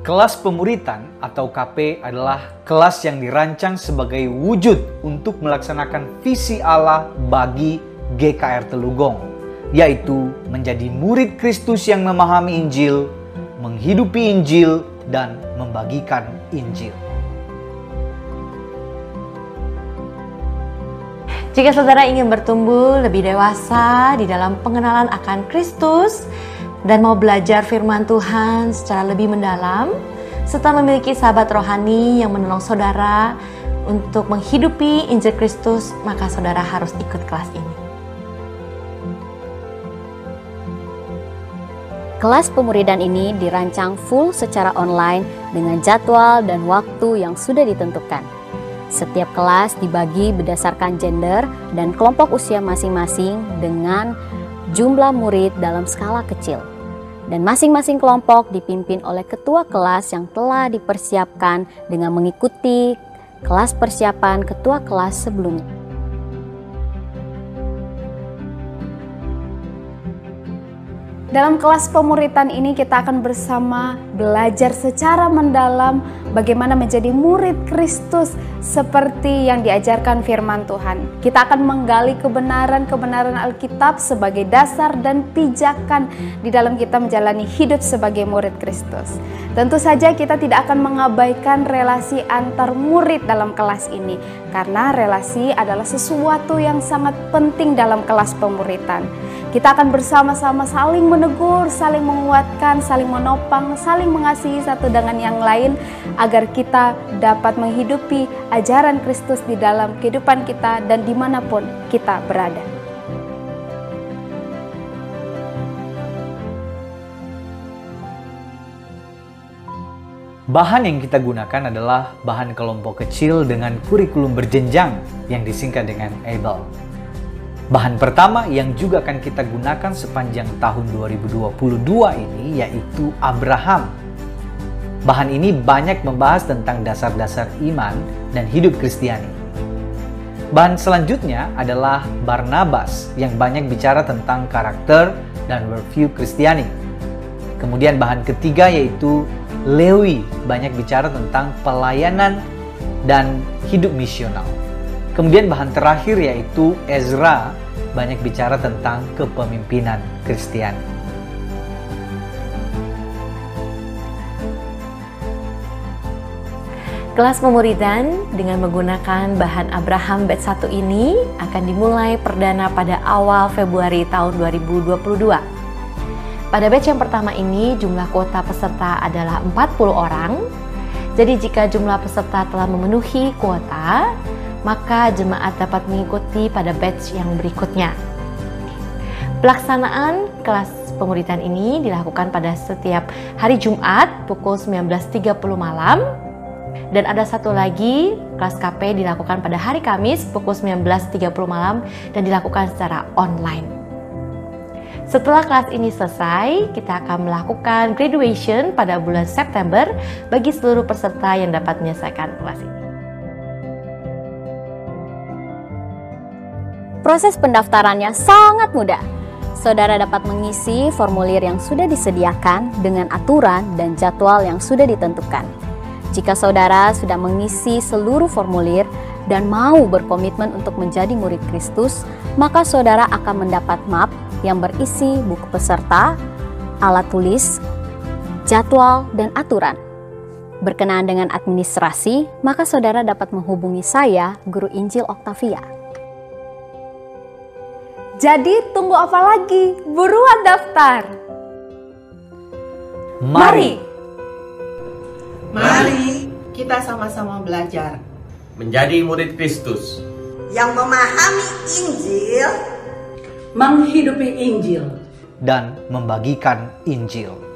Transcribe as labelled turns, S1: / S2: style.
S1: Kelas pemuritan atau KP adalah kelas yang dirancang sebagai wujud untuk melaksanakan visi Allah bagi GKR Telugong, yaitu menjadi murid Kristus yang memahami Injil, menghidupi Injil, dan membagikan Injil.
S2: Jika saudara ingin bertumbuh lebih dewasa di dalam pengenalan akan Kristus dan mau belajar firman Tuhan secara lebih mendalam, serta memiliki sahabat rohani yang menolong saudara untuk menghidupi Injil Kristus, maka saudara harus ikut kelas ini.
S3: Kelas pemuridan ini dirancang full secara online dengan jadwal dan waktu yang sudah ditentukan. Setiap kelas dibagi berdasarkan gender dan kelompok usia masing-masing dengan jumlah murid dalam skala kecil. Dan masing-masing kelompok dipimpin oleh ketua kelas yang telah dipersiapkan dengan mengikuti kelas persiapan ketua kelas sebelumnya.
S4: Dalam kelas pemuritan ini kita akan bersama belajar secara mendalam bagaimana menjadi murid Kristus seperti yang diajarkan firman Tuhan. Kita akan menggali kebenaran-kebenaran Alkitab sebagai dasar dan pijakan di dalam kita menjalani hidup sebagai murid Kristus. Tentu saja kita tidak akan mengabaikan relasi antar murid dalam kelas ini, karena relasi adalah sesuatu yang sangat penting dalam kelas pemuritan. Kita akan bersama-sama saling menegur, saling menguatkan, saling menopang, saling mengasihi satu dengan yang lain agar kita dapat menghidupi ajaran Kristus di dalam kehidupan kita dan dimanapun kita berada.
S1: Bahan yang kita gunakan adalah bahan kelompok kecil dengan kurikulum berjenjang yang disingkat dengan ABLE. Bahan pertama yang juga akan kita gunakan sepanjang tahun 2022 ini yaitu Abraham. Bahan ini banyak membahas tentang dasar-dasar iman dan hidup Kristiani. Bahan selanjutnya adalah Barnabas yang banyak bicara tentang karakter dan worldview Kristiani. Kemudian bahan ketiga yaitu Lewi, banyak bicara tentang pelayanan dan hidup misional. Kemudian bahan terakhir yaitu Ezra, banyak bicara tentang kepemimpinan Kristiani.
S2: Kelas pemuridan dengan menggunakan bahan Abraham batch 1 ini akan dimulai perdana pada awal Februari tahun 2022. Pada batch yang pertama ini jumlah kuota peserta adalah 40 orang. Jadi jika jumlah peserta telah memenuhi kuota, maka jemaat dapat mengikuti pada batch yang berikutnya. Pelaksanaan kelas pemuridan ini dilakukan pada setiap hari Jumat pukul 19.30 malam. Dan ada satu lagi, kelas KP dilakukan pada hari Kamis pukul 19.30 malam dan dilakukan secara online. Setelah kelas ini selesai, kita akan melakukan graduation pada bulan September bagi seluruh peserta yang dapat menyelesaikan kelas ini.
S3: Proses pendaftarannya sangat mudah. Saudara dapat mengisi formulir yang sudah disediakan dengan aturan dan jadwal yang sudah ditentukan. Jika saudara sudah mengisi seluruh formulir dan mau berkomitmen untuk menjadi murid Kristus, maka saudara akan mendapat map yang berisi buku peserta, alat tulis, jadwal, dan aturan. Berkenaan dengan administrasi, maka saudara dapat menghubungi saya, Guru Injil Octavia.
S4: Jadi tunggu apa lagi? Buruan daftar!
S1: Mari
S5: kita sama-sama belajar
S6: menjadi murid Kristus
S7: yang memahami Injil,
S5: menghidupi Injil,
S1: dan membagikan Injil.